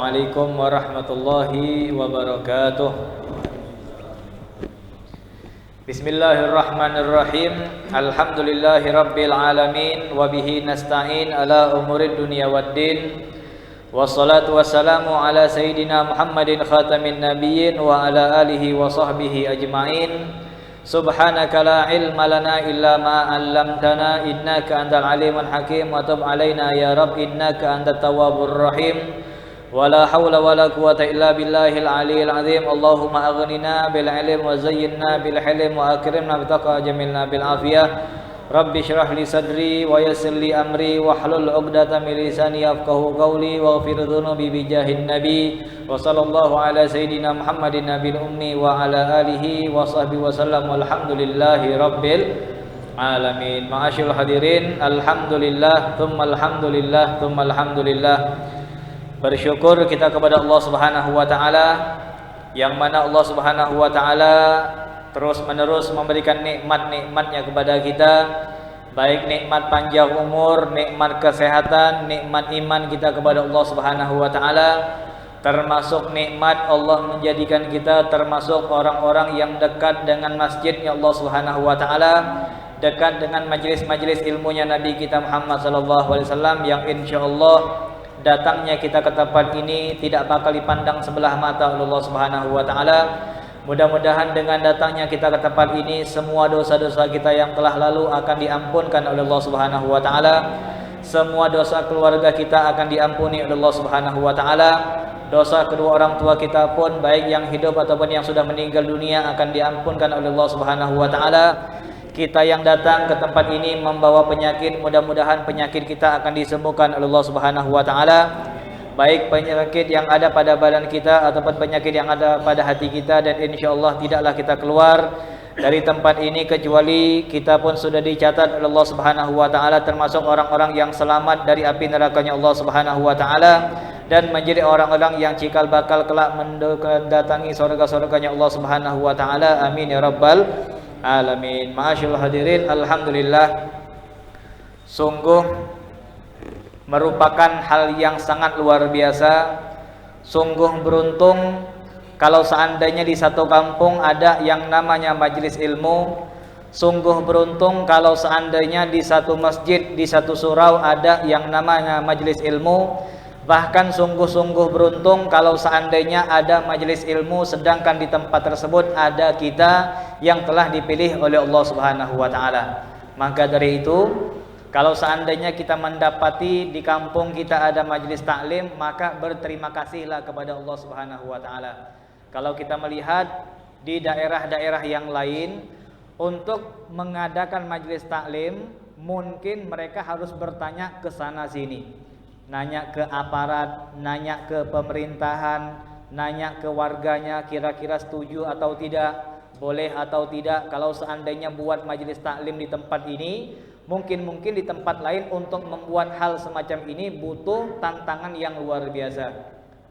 Assalamualaikum warahmatullahi wabarakatuh. Bismillahirrahmanirrahim. Alhamdulillahi rabbil alamin. Wabihi nasta'in ala umurid dunia waddin. Wassalatu wassalamu ala sayyidina Muhammadin khatamin nabiyyin wa ala alihi wa sahbihi ajma'in. Subhanaka la ilma lana illa ma 'allamtana innaka antal alimul hakim wa tub 'alaina ya rabb innaka antat tawwabur rahim. Wala haula wala quwata illa billahil aliyil azim. Allahumma aghnina bil ilm wa zayyinna bil hilm wa akrimna bi taqwa jamilna bil afiyah. Rabbi shrah li sadri wa yassir li amri wa hlul 'uqdatam min lisani yafqahu qawli waghfir dhunubi bi jahin nabi wa sallallahu ala sayidina Muhammadin nabil ummi wa ala alihi wa sahbihi wa sallam walhamdulillahi rabbil alamin. Ma'asyiral hadirin, alhamdulillah thumma alhamdulillah thumma alhamdulillah. Bersyukur kita kepada Allah Subhanahu wa taala yang mana Allah Subhanahu wa taala terus menerus memberikan nikmat-nikmatnya kepada kita, baik nikmat panjang umur, nikmat kesehatan, nikmat iman kita kepada Allah Subhanahu wa taala, termasuk nikmat Allah menjadikan kita termasuk orang-orang yang dekat dengan masjidnya Allah Subhanahu wa taala, dekat dengan majelis-majelis ilmunya Nabi kita Muhammad sallallahu alaihi wasallam yang insyaallah datangnya kita ke tempat ini tidak bakal dipandang sebelah mata oleh Allah Subhanahu wa taala. Mudah-mudahan dengan datangnya kita ke tempat ini semua dosa-dosa kita yang telah lalu akan diampunkan oleh Allah Subhanahu wa taala. Semua dosa keluarga kita akan diampuni oleh Allah Subhanahu wa taala. Dosa kedua orang tua kita pun baik yang hidup ataupun yang sudah meninggal dunia akan diampunkan oleh Allah Subhanahu wa taala. Kita yang datang ke tempat ini membawa penyakit, mudah-mudahan penyakit kita akan disembuhkan oleh Allah Subhanahu wa taala. Baik penyakit yang ada pada badan kita ataupun penyakit yang ada pada hati kita, dan insyaallah tidaklah kita keluar dari tempat ini kecuali kita pun sudah dicatat oleh Allah Subhanahu wa taala termasuk orang-orang yang selamat dari api nerakanya Allah Subhanahu wa taala dan menjadi orang-orang yang cikal bakal kelak mendatangi surga-surganya Allah Subhanahu wa taala. Amin ya rabbal alamin. Ma'asyiral hadirin, alhamdulillah, sungguh merupakan hal yang sangat luar biasa. Sungguh beruntung kalau seandainya di satu kampung ada yang namanya majelis ilmu. Sungguh beruntung kalau seandainya di satu masjid, di satu surau ada yang namanya majelis ilmu. Bahkan sungguh-sungguh beruntung kalau seandainya ada majelis ilmu sedangkan di tempat tersebut ada kita yang telah dipilih oleh Allah Subhanahu wa taala. Maka dari itu, kalau seandainya kita mendapati di kampung kita ada majelis taklim, maka berterima kasihlah kepada Allah Subhanahu wa taala. Kalau kita melihat di daerah-daerah yang lain untuk mengadakan majelis taklim, mungkin mereka harus bertanya ke sana sini. Nanya ke aparat, nanya ke pemerintahan, nanya ke warganya kira-kira setuju atau tidak, boleh atau tidak. Kalau seandainya buat majelis taklim di tempat ini, mungkin di tempat lain untuk membuat hal semacam ini butuh tantangan yang luar biasa.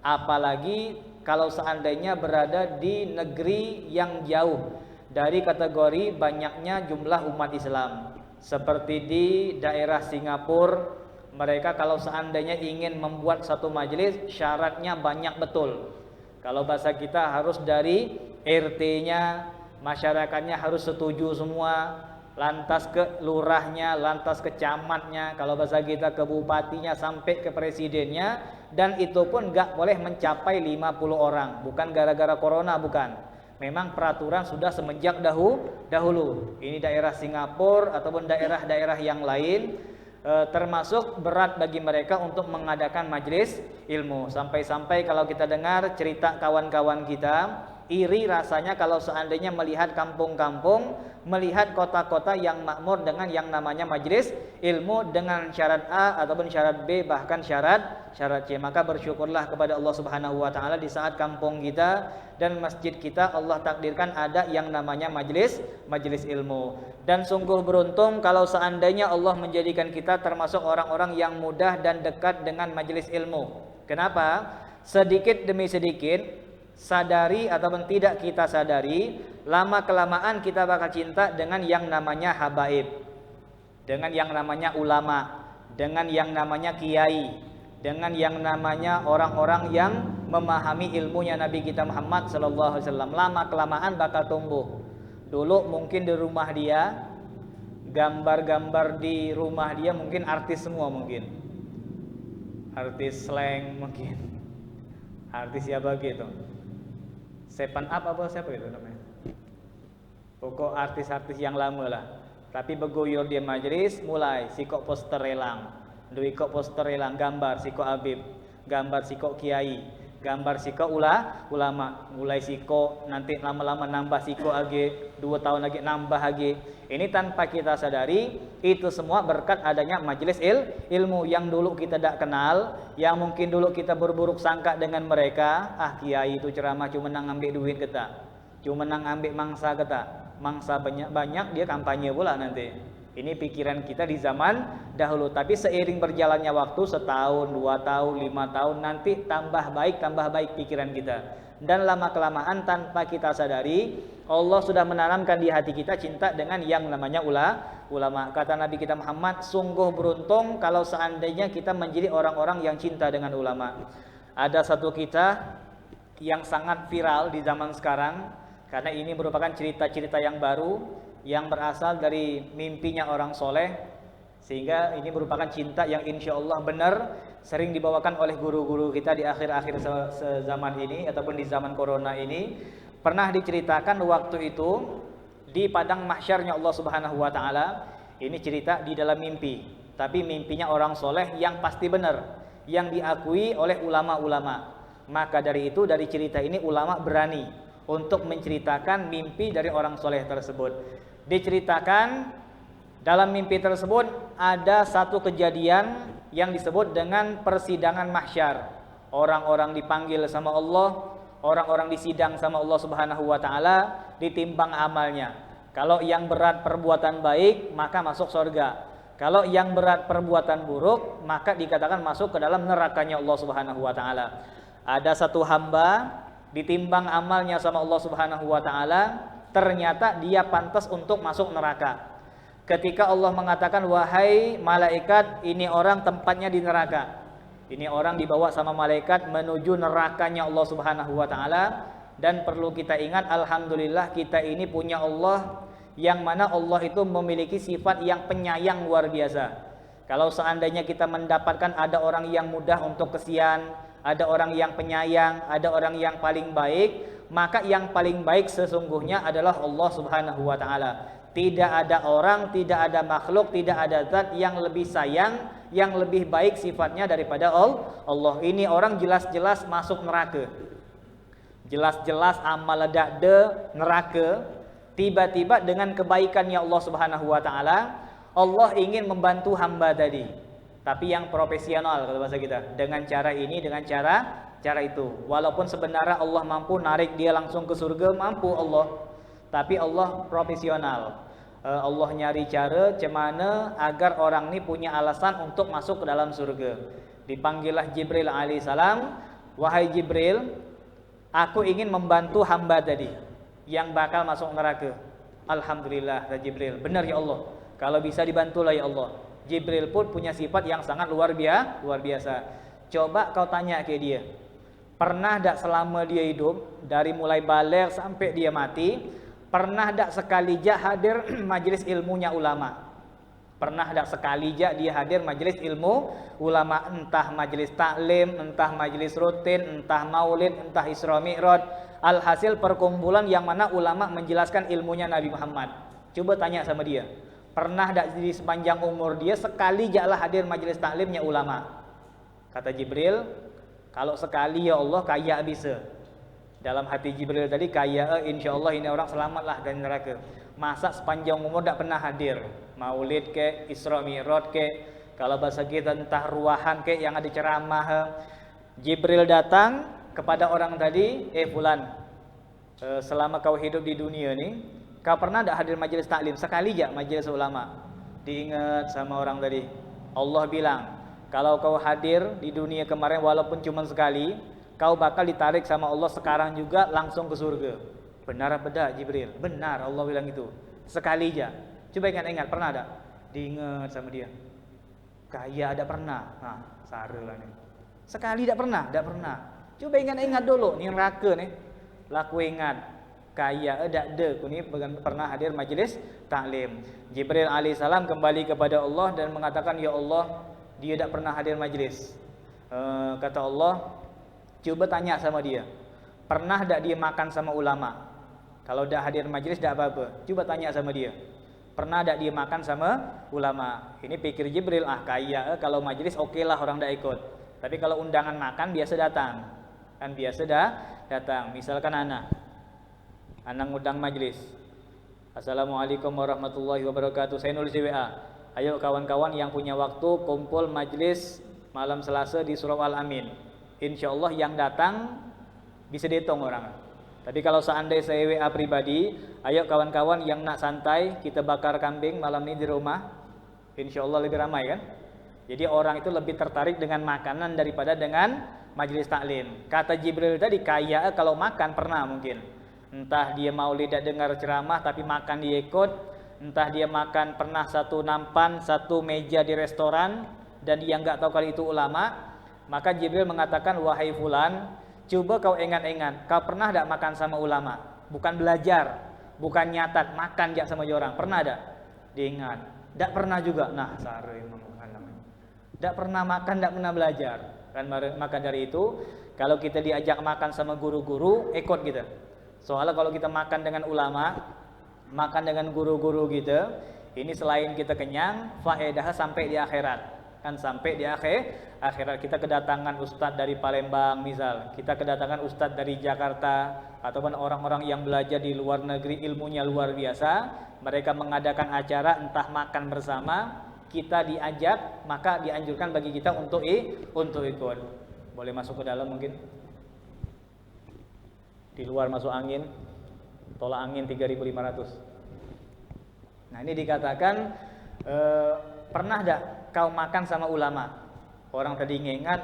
Apalagi kalau seandainya berada di negeri yang jauh dari kategori banyaknya jumlah umat Islam. Seperti di daerah Singapura, mereka kalau seandainya ingin membuat satu majelis syaratnya banyak betul. Kalau bahasa kita harus dari RT-nya, masyarakatnya harus setuju semua, lantas ke lurahnya, lantas ke camatnya, kalau bahasa kita ke bupatinya sampai ke presidennya, dan itu pun gak boleh mencapai 50 orang. Bukan gara-gara corona, bukan. Memang peraturan sudah semenjak dahulu. Ini daerah Singapura ataupun daerah-daerah yang lain, termasuk berat bagi mereka untuk mengadakan majelis ilmu. Sampai-sampai kalau kita dengar cerita kawan-kawan kita, iri rasanya kalau seandainya melihat kampung-kampung, melihat kota-kota yang makmur dengan yang namanya majelis ilmu dengan syarat A ataupun syarat B, bahkan syarat C. Maka bersyukurlah kepada Allah Subhanahu wa taala di saat kampung kita dan masjid kita Allah takdirkan ada yang namanya majelis ilmu. Dan sungguh beruntung kalau seandainya Allah menjadikan kita termasuk orang-orang yang mudah dan dekat dengan majelis ilmu. Kenapa? Sedikit demi sedikit, sadari ataupun tidak kita sadari, lama kelamaan kita bakal cinta dengan yang namanya habaib, dengan yang namanya ulama, dengan yang namanya kiai, dengan yang namanya orang-orang yang memahami ilmunya Nabi kita Muhammad sallallahu alaihi wasallam. Lama kelamaan bakal tumbuh. Dulu mungkin di rumah dia, gambar-gambar di rumah dia mungkin artis semua, mungkin artis slang, mungkin artis siapa gitu, Seven Up apa siapa itu namanya, pokok artis-artis yang lama lah. Tapi begoyor dia majelis, mulai sikok poster relang, dui kok poster relang, gambar sikok Habib, gambar sikok kiai, gambar sikok ulama, mulai sikok, nanti lama-lama nambah sikok lagi, 2 tahun lagi nambah lagi. Ini tanpa kita sadari, itu semua berkat adanya majelis ilmu yang dulu kita tidak kenal, yang mungkin dulu kita berburuk sangka dengan mereka. Kiai itu ceramah cuma nang ambil duit kita, cuma nang ambil mangsa kita, mangsa banyak dia kampanye pula nanti. Ini pikiran kita di zaman dahulu. Tapi seiring berjalannya waktu, setahun, 2 tahun, 5 tahun, nanti tambah baik pikiran kita. Dan lama kelamaan tanpa kita sadari, Allah sudah menanamkan di hati kita cinta dengan yang namanya ulama. Kata Nabi kita Muhammad, sungguh beruntung kalau seandainya kita menjadi orang-orang yang cinta dengan ulama. Ada satu kisah yang sangat viral di zaman sekarang, karena ini merupakan cerita-cerita yang baru, yang berasal dari mimpinya orang soleh, sehingga ini merupakan cinta yang insya Allah benar, sering dibawakan oleh guru-guru kita di akhir-akhir zaman ini ataupun di zaman corona ini. Pernah diceritakan waktu itu di padang mahsyarnya Allah Subhanahu wa taala. Ini cerita di dalam mimpi, tapi mimpinya orang soleh yang pasti benar, yang diakui oleh ulama-ulama. Maka dari itu, dari cerita ini ulama berani untuk menceritakan mimpi dari orang soleh tersebut. Diceritakan dalam mimpi tersebut ada satu kejadian yang disebut dengan persidangan mahsyar. Orang-orang dipanggil sama Allah, orang-orang disidang sama Allah Subhanahu wa taala, ditimbang amalnya. Kalau yang berat perbuatan baik, maka masuk surga. Kalau yang berat perbuatan buruk, maka dikatakan masuk ke dalam nerakanya Allah Subhanahu wa taala. Ada satu hamba ditimbang amalnya sama Allah Subhanahu wa taala, ternyata dia pantas untuk masuk neraka. Ketika Allah mengatakan, wahai malaikat, ini orang tempatnya di neraka. Ini orang dibawa sama malaikat menuju nerakanya Allah Subhanahu wa taala. Dan perlu kita ingat, alhamdulillah kita ini punya Allah, yang mana Allah itu memiliki sifat yang penyayang luar biasa. Kalau seandainya kita mendapatkan ada orang yang mudah untuk kesian, ada orang yang penyayang, ada orang yang paling baik, maka yang paling baik sesungguhnya adalah Allah Subhanahu wa taala. Tidak ada orang, tidak ada makhluk, tidak ada zat yang lebih sayang, yang lebih baik sifatnya daripada Allah. Ini orang jelas-jelas masuk neraka, jelas-jelas amal dakde neraka. Tiba-tiba dengan kebaikannya Allah Subhanahu wa taala, Allah ingin membantu hamba tadi, tapi yang profesional kalau bahasa kita, dengan cara ini, dengan cara itu. Walaupun sebenarnya Allah mampu narik dia langsung ke surga, mampu Allah, tapi Allah profesional. Allah nyari cara cemana agar orang ini punya alasan untuk masuk ke dalam surga. Dipanggillah Jibril alaihissalam, wahai Jibril, aku ingin membantu hamba tadi yang bakal masuk neraka. Alhamdulillah, Jibril, benar ya Allah, kalau bisa dibantulah ya Allah. Jibril pun punya sifat yang sangat luar biasa. Coba kau tanya ke dia, pernah tak selama dia hidup, dari mulai balik sampai dia mati, pernah tak sekali jak hadir majelis ilmunya ulama? Pernah tak sekali jak dia hadir majelis ilmu ulama? Entah majelis taklim, entah majelis rutin, entah maulid, entah Isra Mi'raj, alhasil perkumpulan yang mana ulama menjelaskan ilmunya Nabi Muhammad. Coba tanya sama dia, pernah tak di sepanjang umur dia sekali jaklah hadir majelis taklimnya ulama? Kata Jibril, kalau sekali ya Allah kaya bisa. Dalam hati Jibril tadi, kaya insya Allah ini orang selamatlah dari neraka. Masa sepanjang umur tak pernah hadir maulid ke, Isra Mi'raj ke, kalau bahasa kita entah ruahan ke yang ada ceramah. Jibril datang kepada orang tadi, fulan, selama kau hidup di dunia ini, kau pernah tak hadir majelis taklim? Sekali aja majelis ulama. Diingat sama orang tadi. Allah bilang, kalau kau hadir di dunia kemarin walaupun cuma sekali, kau bakal ditarik sama Allah sekarang juga langsung ke surga. Benar apa tidak Jibril? Benar, Allah bilang itu. Sekali aja. Coba ingat-ingat, pernah ada? Diingat sama dia. Kaya ada pernah. Nah, sarah lah nih. Sekali tidak pernah, tidak pernah. Coba ingat-ingat dulu, ni neraka ni. Laku ingat. Kaya dak de ku ni pernah hadir majlis taklim. Jibril alaihissalam kembali kepada Allah dan mengatakan, ya Allah, dia tak pernah hadir majlis. Kata Allah, coba tanya sama dia, pernah tak dia makan sama ulama? Kalau dak hadir majlis tak apa-apa, coba tanya sama dia, pernah tak dia makan sama ulama? Ini pikir Jibril, kaya kalau majlis okeylah orang dak ikut. Tapi kalau undangan makan biasa datang. Kan biasa datang. Misalkan anak ngundang majlis, Assalamualaikum warahmatullahi wabarakatuh, saya nulis di WA, ayo kawan-kawan yang punya waktu kumpul majlis malam Selasa di Surau Al-Amin. InsyaAllah yang datang bisa dihitung orang. Tapi kalau seandainya saya WA pribadi, ayo kawan-kawan yang nak santai, kita bakar kambing malam ini di rumah, InsyaAllah lebih ramai kan. Jadi orang itu lebih tertarik dengan makanan daripada dengan majlis taklim. Kata Jibril tadi, kaya kalau makan pernah mungkin. Entah dia mau lidah dengar ceramah tapi makan dia ikut, entah dia makan pernah satu nampan, satu meja di restoran dan dia enggak tahu kalau itu ulama. Maka Jibril mengatakan, wahai fulan, coba kau ingat-ingat, kau pernah tak makan sama ulama? Bukan belajar, bukan nyatat, makan jak sama orang. Pernah tak? Diingat. Tak pernah juga. Nah, sare memang namanya. Tak pernah makan, tak pernah belajar. Kan maka dari itu, kalau kita diajak makan sama guru-guru, ikut kita. Soalnya kalau kita makan dengan ulama, makan dengan guru-guru kita, ini selain kita kenyang, faedahnya sampai di akhirat. Kan sampai di akhirat kita kedatangan ustadz dari Palembang misal, kita kedatangan ustadz dari Jakarta, ataupun orang-orang yang belajar di luar negeri ilmunya luar biasa, mereka mengadakan acara entah makan bersama, kita diajak, maka dianjurkan bagi kita untuk ikut. Boleh masuk ke dalam mungkin. Di luar masuk angin, tolak angin 3.500. Nah ini dikatakan, pernah tak kau makan sama ulama? Orang tadi ingat,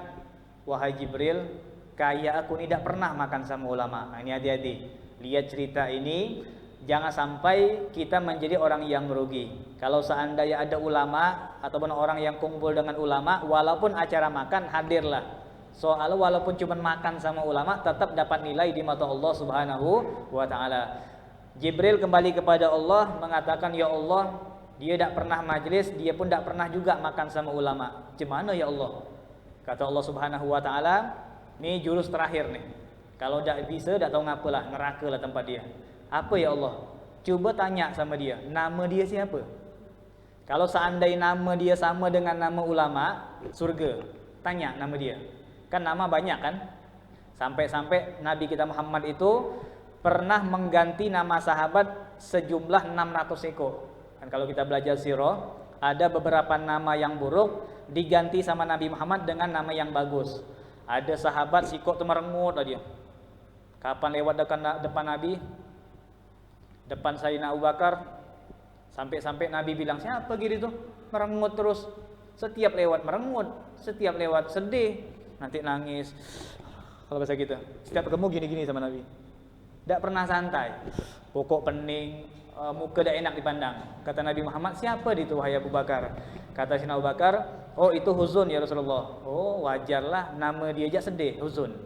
wahai Jibril, kaya aku ni tak pernah makan sama ulama. Nah ini hati-hati, lihat cerita ini, jangan sampai kita menjadi orang yang merugi. Kalau seandainya ada ulama ataupun orang yang kumpul dengan ulama, walaupun acara makan hadirlah. Soalnya walaupun cuma makan sama ulama tetap dapat nilai di mata Allah Subhanahu wa taala. Jibril kembali kepada Allah mengatakan, ya Allah, dia tak pernah majlis, dia pun tak pernah juga makan sama ulama. Gimana ya Allah? Kata Allah Subhanahu wa taala, ni jurus terakhir nih. Kalau tak bisa, tak tahu ngapalah, neraka lah tempat dia. Apa ya Allah? Coba tanya sama dia, nama dia siapa? Kalau seandainya nama dia sama dengan nama ulama, surga. Tanya nama dia. Kan nama banyak kan? Sampai-sampai Nabi kita Muhammad itu pernah mengganti nama sahabat sejumlah 600 ekor. Kan kalau kita belajar sirah, ada beberapa nama yang buruk diganti sama Nabi Muhammad dengan nama yang bagus. Ada sahabat sikok tu merengut dia. Kapan lewat depan Nabi, depan Sayyidina Abu Bakar, sampai-sampai Nabi bilang, siapa gitu tuh? Merengut terus. Setiap lewat merengut, setiap lewat sedih, nanti nangis. Kalau bahasa kita, setiap ketemu gini-gini sama Nabi. Tak pernah santai. Pokok pening, muka tak enak dipandang. Kata Nabi Muhammad, siapa itu wahai Abu Bakar? Kata Sayyidina Abu Bakar, oh itu huzun ya Rasulullah. Oh wajarlah, nama dia aja sedih, huzun.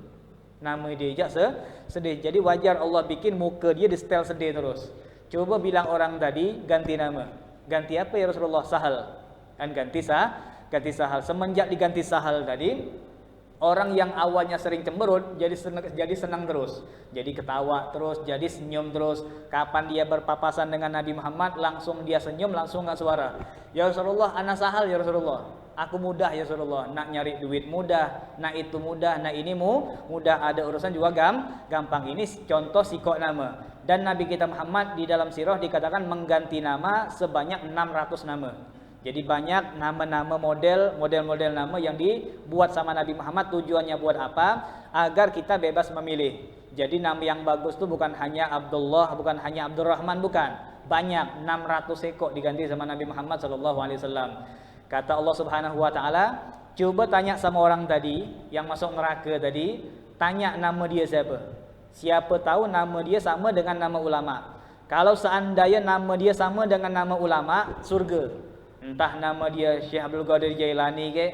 Nama dia aja sedih. Jadi wajar Allah bikin muka dia di setel sedih terus. Coba bilang orang tadi ganti nama. Ganti apa ya Rasulullah? Sahal. Kan ganti Sahal. Semenjak diganti Sahal tadi, orang yang awalnya sering cemberut jadi senang terus, jadi ketawa terus, jadi senyum terus. Kapan dia berpapasan dengan Nabi Muhammad, langsung dia senyum, langsung enggak suara. Ya Rasulullah, ana Sahal ya Rasulullah. Aku mudah ya Rasulullah, nak nyari duit mudah, nak itu mudah, nak ini mudah, ada urusan juga gampang. Ini contoh sikok nama. Dan Nabi kita Muhammad di dalam sirah dikatakan mengganti nama sebanyak 600 nama. Jadi banyak nama-nama model-model nama yang dibuat sama Nabi Muhammad. Tujuannya buat apa? Agar kita bebas memilih. Jadi nama yang bagus itu bukan hanya Abdullah, bukan hanya Abdurrahman, bukan. Banyak, 600 ekor diganti sama Nabi Muhammad SAW. Kata Allah Subhanahu wa taala, coba tanya sama orang tadi yang masuk neraka tadi, tanya nama dia siapa. Siapa tahu nama dia sama dengan nama ulama. Kalau seandainya nama dia sama dengan nama ulama, surga. Entah nama dia Syekh Abdul Qadir Jailani ke,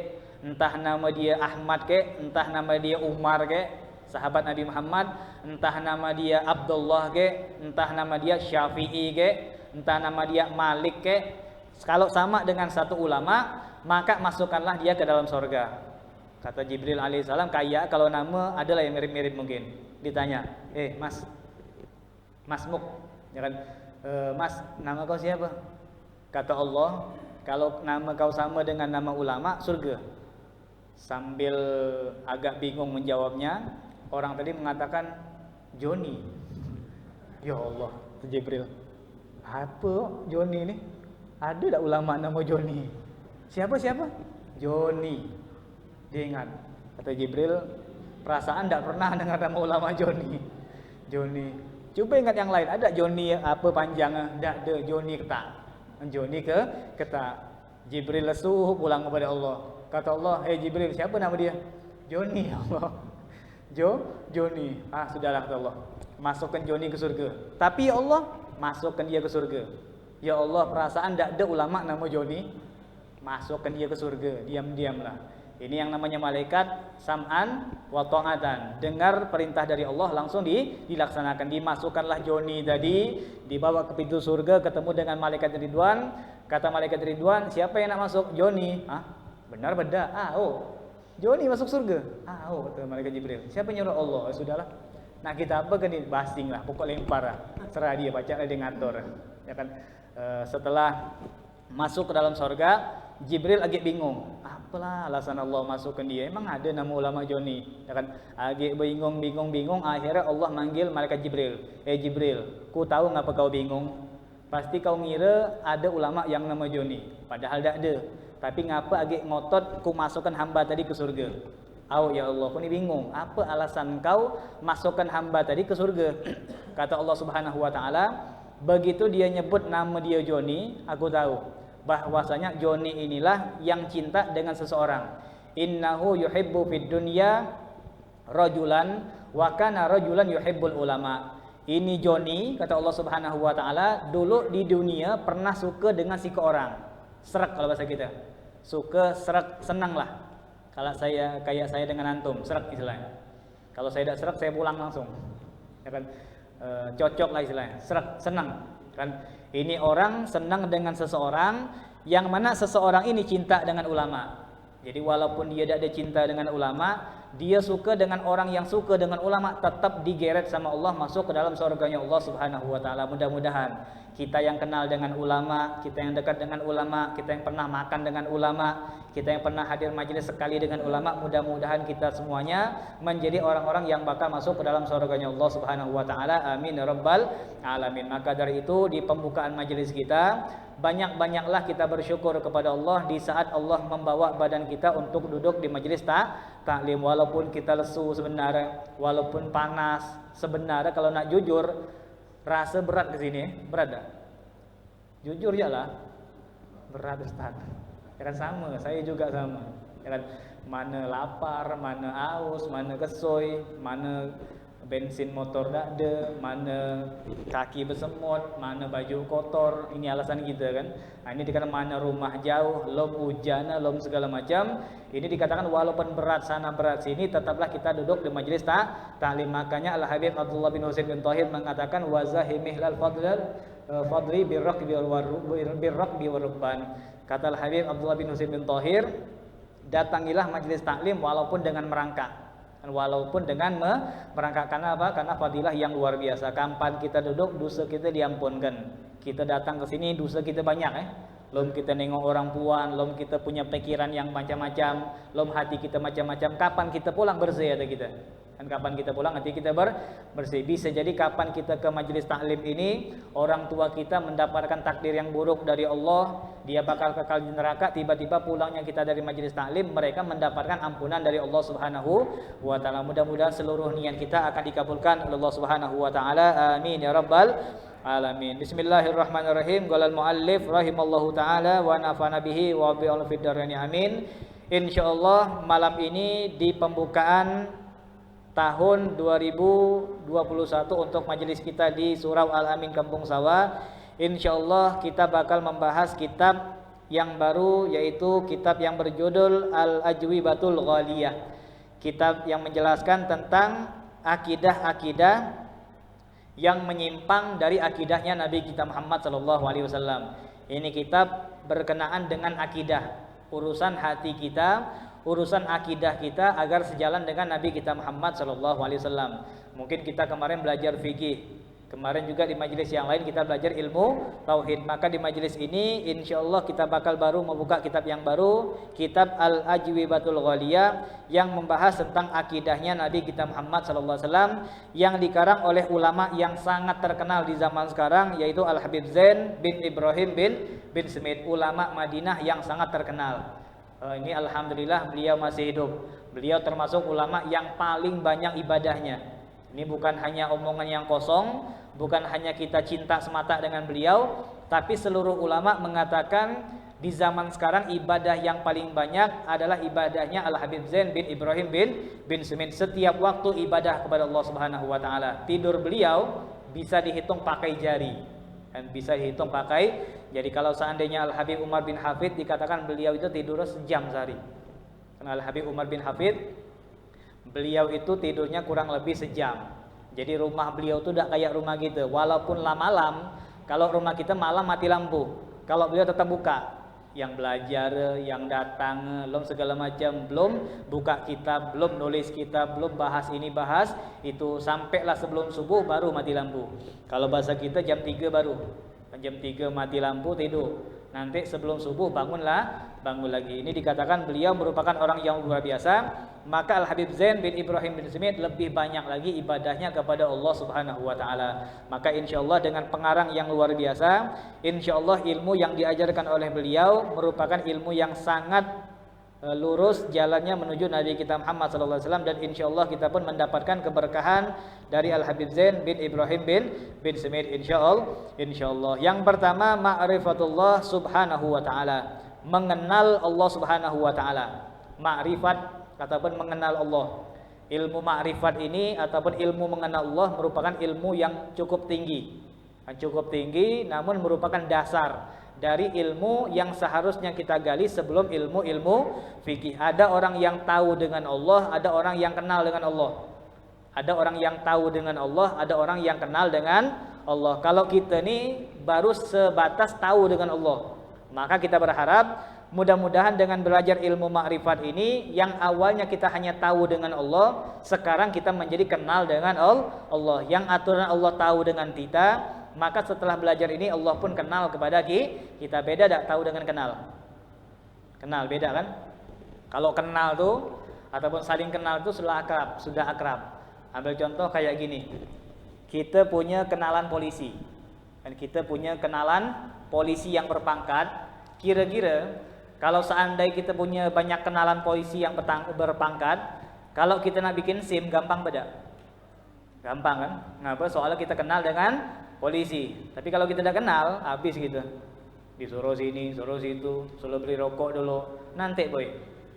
entah nama dia Ahmad ke, entah nama dia Umar ke, sahabat Nabi Muhammad, entah nama dia Abdullah ke, entah nama dia Syafi'i ke, entah nama dia Malik ke, kalau sama dengan satu ulama, maka masukkanlah dia ke dalam surga. Kata Jibril alaihissalam, kayak kalau nama adalah yang mirip-mirip mungkin. Ditanya, Mas Muk, ya kan? Mas, nama kau siapa? Kata Allah, kalau nama kau sama dengan nama ulama, surga. Sambil agak bingung menjawabnya, orang tadi mengatakan Joni. Ya Allah, Jibril, apa Joni ini? Ada tak ulama nama Joni? Siapa? Joni. Dia ingat. Kata Jibril, perasaan tak pernah dengar nama ulama Joni. Coba ingat yang lain. Ada Joni apa panjangnya? Tak ada. Joni ketak. Jibril lesu pulang kepada Allah. Kata Allah, Jibril, siapa nama dia? Joni. Allah. Joni. Sudahlah, kata Allah. Masukkan Joni ke surga. Tapi ya Allah, masukkan dia ke surga. Ya Allah, perasaan tak ada ulama nama Joni. Masukkan dia ke surga. Diam-diamlah. Ini yang namanya malaikat sam'an wa ta'atan. Dengar perintah dari Allah langsung dilaksanakan. Dimasukkanlah Joni tadi, dibawa ke pintu surga, ketemu dengan malaikat Ridwan. Kata malaikat Ridwan, siapa yang nak masuk? Joni. Benar beda. Joni masuk surga. Kata malaikat Jibril. Siapa nyuruh Allah? Sudahlah. Nah kita apa kan ini? Basing lah, pokok lempar lah. Serah dia, baca dia ngatur. Ya kan? Setelah masuk ke dalam surga, Jibril agak bingung. Apalah alasan Allah masukkan dia? Emang ada nama ulama Joni? Ya kan? Agak bingung. Akhirnya Allah manggil malaikat Jibril. Jibril, ku tahu ngapa kau bingung. Pasti kau ngira ada ulama yang nama Joni. Padahal tak ada. Tapi ngapa agak ngotot ku masukkan hamba tadi ke surga? Ya Allah, aku ni bingung. Apa alasan kau masukkan hamba tadi ke surga? Kata Allah Subhanahu wa taala, begitu dia nyebut nama dia Joni, aku tahu bahwasanya Joni inilah yang cinta dengan seseorang. Innahu yuhibbu fid dunya rajulan wa kana rajulan yuhibbul ulama. Ini Joni, kata Allah Subhanahu wa taala, dulu di dunia pernah suka dengan si orang. Serak kalau bahasa kita. Suka, serak, senang lah. Kalau kayak saya dengan antum, serak istilahnya. Kalau saya tidak serak, saya pulang langsung. Ya kan? Cocok lah istilahnya. Serak, senang. Kan? Ini orang senang dengan seseorang yang mana seseorang ini cinta dengan ulama. Jadi walaupun dia tidak ada cinta dengan ulama, dia suka dengan orang yang suka dengan ulama, tetap digeret sama Allah masuk ke dalam surganya Allah Subhanahu wa taala. Mudah-mudahan kita yang kenal dengan ulama, kita yang dekat dengan ulama, kita yang pernah makan dengan ulama, kita yang pernah hadir majelis sekali dengan ulama, mudah-mudahan kita semuanya menjadi orang-orang yang bakal masuk ke dalam surganya Allah Subhanahu wa taala. Amin ya rabbal alamin. Maka dari itu di pembukaan majelis kita, banyak-banyaklah kita bersyukur kepada Allah di saat Allah membawa badan kita untuk duduk di majelis taklim. Walaupun kita lesu sebenarnya, walaupun panas sebenarnya, kalau nak jujur rasa berat ke sini, berat tak? Jujur je lah, berat Ustaz. Ya kan sama, saya juga sama. Ya kan, mana lapar, mana aus, mana kesoy, mana bensin motor tak ada, mana kaki bersemut, mana baju kotor. Ini alasan kita kan. Ini dikatakan mana rumah jauh, lom hujan, lom segala macam. Ini dikatakan walaupun berat sana berat sini, tetaplah kita duduk di majelis taklim. Makanya Al Habib Abdullah bin Husain bin Thahir mengatakan wazahimih lal fadli birrakbi warubban. Kata Al Habib Abdullah bin Husain bin Thahir, datangilah majelis taklim walaupun dengan merangkak. Walaupun dengan merangkak. Karena apa? Karena fadilah yang luar biasa. Kapan kita duduk, dosa kita diampunkan. Kita datang ke sini, dosa kita banyak Lom kita nengok orang puan, lom kita punya pikiran yang macam-macam, lom hati kita macam-macam. Kapan kita pulang bersih ada kita? Dan kapan kita pulang hati kita bersih. Bisa jadi kapan kita ke majelis taklim ini, orang tua kita mendapatkan takdir yang buruk dari Allah, dia bakal kekal di neraka. Tiba-tiba pulangnya kita dari majelis taklim, mereka mendapatkan ampunan dari Allah Subhanahu wa taala. Mudah-mudahan seluruh niat kita akan dikabulkan oleh Allah Subhanahu wa taala. Amin ya rabbal alamin. Bismillahirrahmanirrahim. Qala al-muallif rahimallahu taala wa nafa'ana bihi wa bi al fiddarain. Amin. Insyaallah malam ini di pembukaan tahun 2021 untuk majelis kita di Surau Al-Amin Kampung Sawah, insyaallah kita bakal membahas kitab yang baru, yaitu kitab yang berjudul Al-Ajwibatul Ghaliyah. Kitab yang menjelaskan tentang akidah-akidah yang menyimpang dari akidahnya Nabi kita Muhammad SAW. Ini kitab berkenaan dengan akidah, urusan hati kita, urusan akidah kita agar sejalan dengan Nabi kita Muhammad SAW. Mungkin kita kemarin belajar fikih, kemarin juga di majelis yang lain kita belajar ilmu tauhid. Maka di majelis ini insyaallah kita bakal baru membuka kitab yang baru, kitab Al-Ajwibatul Ghaliyah, yang membahas tentang akidahnya Nabi kita Muhammad SAW, yang dikarang oleh ulama yang sangat terkenal di zaman sekarang, yaitu Al-Habib Zain bin Ibrahim bin Smith, ulama Madinah yang sangat terkenal. Ini alhamdulillah beliau masih hidup. Beliau termasuk ulama yang paling banyak ibadahnya. Ini bukan hanya omongan yang kosong, bukan hanya kita cinta semata dengan beliau, tapi seluruh ulama mengatakan di zaman sekarang ibadah yang paling banyak adalah ibadahnya Al-Habib Zain bin Ibrahim bin Smith. Setiap waktu ibadah kepada Allah Subhanahu wa taala. Tidur beliau bisa dihitung pakai jari. Dan bisa dihitung pakai. Jadi kalau seandainya Al-Habib Umar bin Hafid dikatakan beliau itu tidur sejam sehari. Karena Al-Habib Umar bin Hafid, beliau itu tidurnya kurang lebih sejam. Jadi rumah beliau itu tidak kayak rumah kita. Walaupun malam, kalau rumah kita malam mati lampu, kalau beliau tetap buka. Yang belajar, yang datang, belum segala macam, belum buka kitab, belum nulis kitab, belum bahas ini bahas itu, sampailah sebelum subuh baru mati lampu. Kalau bahasa kita jam 3 baru. Jam 3 mati lampu tidur. Nanti sebelum subuh bangun lagi. Ini dikatakan beliau merupakan orang yang luar biasa. Maka Al-Habib Zain bin Ibrahim bin Smith lebih banyak lagi ibadahnya kepada Allah Subhanahu wa taala. Maka insyaallah dengan pengarang yang luar biasa, insyaallah ilmu yang diajarkan oleh beliau merupakan ilmu yang sangat lurus jalannya menuju Nabi kita Muhammad SAW, dan insyaallah kita pun mendapatkan keberkahan dari Al-Habib Zain bin Ibrahim bin Smith insyaallah. Yang pertama, ma'rifatullah subhanahu wa ta'ala, mengenal Allah Subhanahu wa ta'ala. Ma'rifat ataupun mengenal Allah. Ilmu ma'rifat ini ataupun ilmu mengenal Allah merupakan ilmu yang cukup tinggi. Namun merupakan dasar dari ilmu yang seharusnya kita gali sebelum ilmu fikih. Ada orang yang tahu dengan Allah, ada orang yang kenal dengan Allah. Ada orang yang tahu dengan Allah, ada orang yang kenal dengan Allah. Kalau kita ni baru sebatas tahu dengan Allah, maka kita berharap mudah-mudahan dengan belajar ilmu ma'rifat ini, yang awalnya kita hanya tahu dengan Allah, sekarang kita menjadi kenal dengan Allah. Yang aturan Allah tahu dengan kita, maka setelah belajar ini Allah pun kenal kepada kita. Beda tak tahu dengan kenal? Kenal beda kan? Kalau kenal tuh ataupun saling kenal itu sudah akrab. Ambil contoh kayak gini. Kita punya kenalan polisi. Dan kita punya kenalan polisi yang berpangkat. Kira-kira kalau seandainya kita punya banyak kenalan polisi yang berpangkat, kalau kita nak bikin SIM gampang beda? Gampang kan? Ngapa? Soalnya kita kenal dengan polisi. Tapi kalau kita tidak kenal, habis gitu. Disuruh sini, suruh situ, suruh beli rokok dulu. Nanti boy,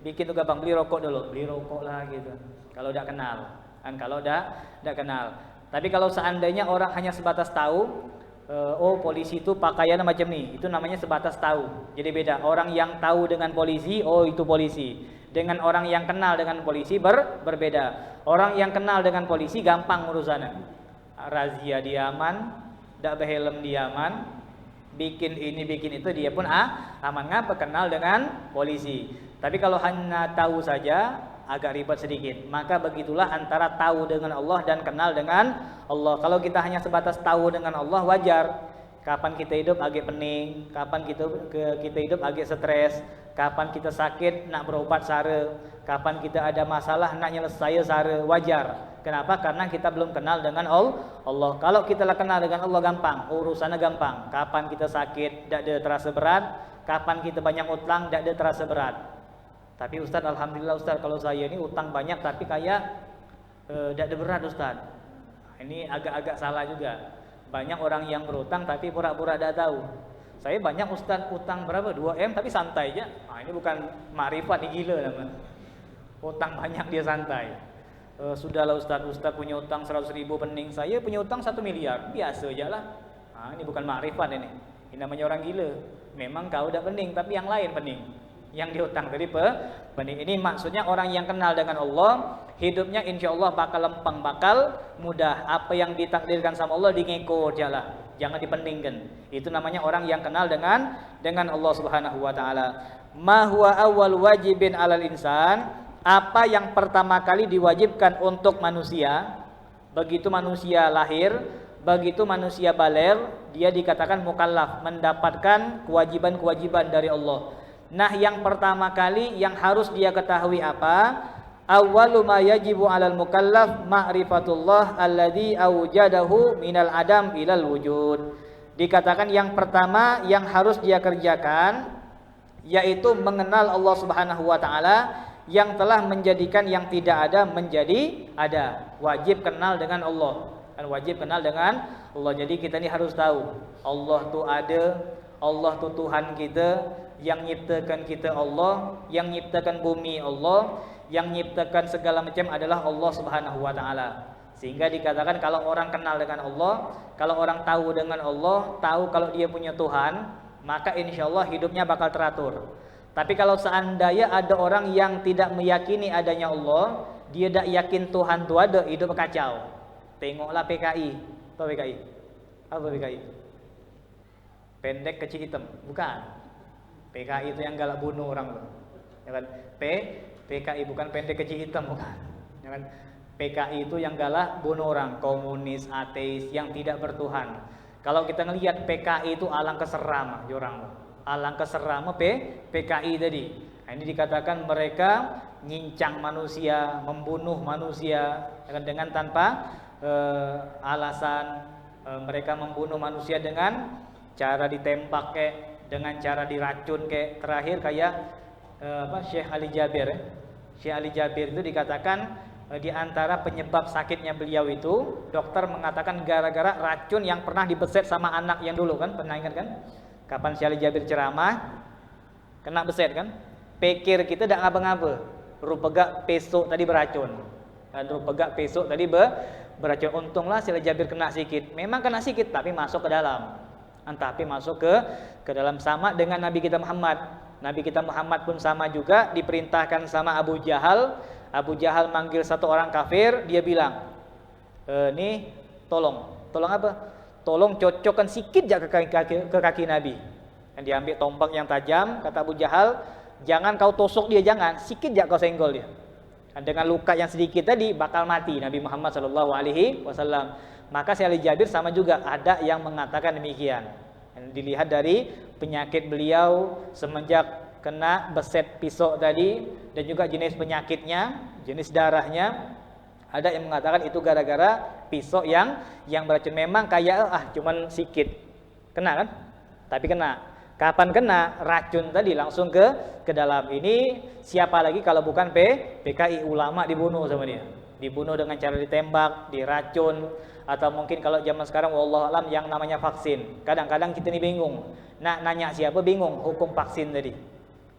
bikin tuh gampang, beli rokok dulu, beli rokok lah gitu. Kalau tidak kenal, kan kalau tidak kenal. Tapi kalau seandainya orang hanya sebatas tahu, oh polisi itu pakaiannya macam nih, itu namanya sebatas tahu. Jadi beda. Orang yang tahu dengan polisi, oh itu polisi. Dengan orang yang kenal dengan polisi berbeda. Orang yang kenal dengan polisi gampang urusannya. Razia dia aman, tidak berhelm dia aman, bikin ini bikin itu dia pun aman. Ngapa? Kenal dengan polisi. Tapi kalau hanya tahu saja agak ribet sedikit. Maka begitulah antara tahu dengan Allah dan kenal dengan Allah. Kalau kita hanya sebatas tahu dengan Allah, wajar. Kapan kita hidup agak pening, kapan kita hidup agak stres, kapan kita sakit nak berobat sare, kapan kita ada masalah nak nyelesai sare, wajar. Kenapa? Karena kita belum kenal dengan Allah. Kalau kita lah kenal dengan Allah gampang, urusannya gampang. Kapan kita sakit, tidak ada terasa berat. Kapan kita banyak utang, tidak ada terasa berat. Tapi Ustaz, alhamdulillah Ustaz, kalau saya ini utang banyak tapi kayak tidak ada berat Ustaz. Ini agak-agak salah juga. Banyak orang yang berutang tapi pura-pura tidak tahu. Saya banyak Ustaz utang berapa? 2M tapi santai aja. Ini bukan makrifat, ini gila namanya. Utang banyak dia santai. Sudahlah Ustaz punya utang 100.000 pening, saya punya utang 1 miliar, biasa aja lah. Ini bukan makrifat ini namanya orang gila. Memang kau udah pening, tapi yang lain pening. Yang dihutang tadi pening. Ini maksudnya orang yang kenal dengan Allah, hidupnya insya Allah bakal lempeng, bakal mudah. Apa yang ditakdirkan sama Allah dingeko jalan, jangan dipeningkan. Itu namanya orang yang kenal dengan Allah Subhanahu wa taala. Ma huwa awwal wajibin 'alal insan, apa yang pertama kali diwajibkan untuk manusia begitu manusia lahir, begitu manusia baligh, dia dikatakan mukallaf, mendapatkan kewajiban-kewajiban dari Allah. Nah, yang pertama kali yang harus dia ketahui apa? Awwalu ma yajibu 'alal mukallaf ma'rifatullah alladzi awjadahu minal adam ilal wujud. Dikatakan yang pertama yang harus dia kerjakan yaitu mengenal Allah Subhanahu wa taala yang telah menjadikan yang tidak ada menjadi ada. Wajib kenal dengan Allah. Kan wajib kenal dengan Allah. Jadi kita ini harus tahu Allah tuh ada, Allah tuh Tuhan kita, yang nyiptakan kita Allah, yang nyiptakan bumi Allah, yang nyiptakan segala macam adalah Allah Subhanahu wa taala. Sehingga dikatakan kalau orang kenal dengan Allah, kalau orang tahu dengan Allah, tahu kalau dia punya Tuhan, maka insya Allah hidupnya bakal teratur. Tapi kalau seandainya ada orang yang tidak meyakini adanya Allah, dia tidak yakin Tuhan itu ada, hidup kacau. Tengoklah PKI. Apa PKI? Apa PKI? Pendek kecil hitam, bukan. PKI itu yang galak bunuh orang tuh. Ya kan? PKI bukan pendek kecil hitam, bukan. Ya kan? PKI itu yang galak bunuh orang, komunis, ateis, yang tidak bertuhan. Kalau kita ngelihat PKI itu alangkah seram orang. Alangkah seram PKI tadi. Nah, ini dikatakan mereka ngincang manusia, membunuh manusia dengan tanpa alasan. Mereka membunuh manusia dengan cara ditembak dengan cara diracun terakhir kayak Syekh Ali Jabir. Syekh Ali Jabir itu dikatakan di antara penyebab sakitnya beliau itu, dokter mengatakan gara-gara racun yang pernah dibeset sama anak yang dulu kan, pernah ingat kan? Kapan Syekh Ali Jabir ceramah kena beset kan? Pikir kita tidak ngapa-ngapa, rupega pesok tadi beracun. Dan rupega pesok tadi beracun. Untunglah Syekh Ali Jabir kena sikit. Memang kena sikit tapi masuk ke dalam. Tapi masuk ke dalam, sama dengan Nabi kita Muhammad. Nabi kita Muhammad pun sama juga, diperintahkan sama Abu Jahal. Abu Jahal manggil satu orang kafir, dia bilang, nih tolong apa? Tolong cocokkan sikit aja ke kaki Nabi. Dan diambil tombak yang tajam, kata Abu Jahal, jangan kau tosok dia, jangan, sikit aja kau senggol dia. Dan dengan luka yang sedikit tadi bakal mati Nabi Muhammad SAW. Maka Syekh Ali Jabir sama juga, ada yang mengatakan demikian. Dan dilihat dari penyakit beliau semenjak kena beset pisau tadi, dan juga jenis penyakitnya, jenis darahnya, ada yang mengatakan itu gara-gara pisau yang beracun. Memang kayak cuman sikit kena kan, tapi kena. Kapan kena racun tadi langsung ke dalam. Ini siapa lagi kalau bukan PKI, ulama dibunuh sama dia. Dibunuh dengan cara ditembak, diracun, atau mungkin kalau zaman sekarang wallahu alam yang namanya vaksin. Kadang-kadang kita ini bingung. Nah, nanya siapa bingung hukum vaksin tadi.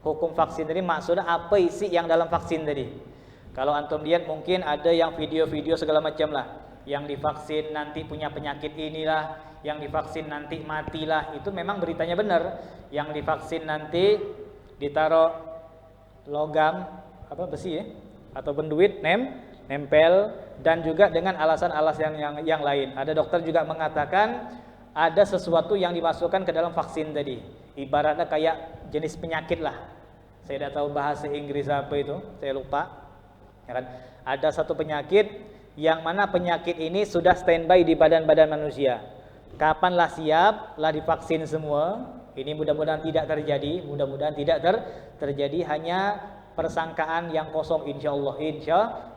Hukum vaksin tadi maksudnya apa isi yang dalam vaksin tadi. Kalau antum lihat mungkin ada yang video-video segala macam lah. Yang divaksin nanti punya penyakit inilah, yang divaksin nanti matilah. Itu memang beritanya benar. Yang divaksin nanti ditaruh logam besi atau penduit nempel, dan juga dengan alasan-alasan yang lain. Ada dokter juga mengatakan ada sesuatu yang dimasukkan ke dalam vaksin tadi. Ibaratnya kayak jenis penyakit lah. Saya tidak tahu bahasa Inggris apa itu, saya lupa. Ya kan? Ada satu penyakit yang mana penyakit ini sudah standby di badan-badan manusia. Kapanlah siap, lah divaksin semua. Ini mudah-mudahan tidak terjadi, terjadi, hanya persangkaan yang kosong insya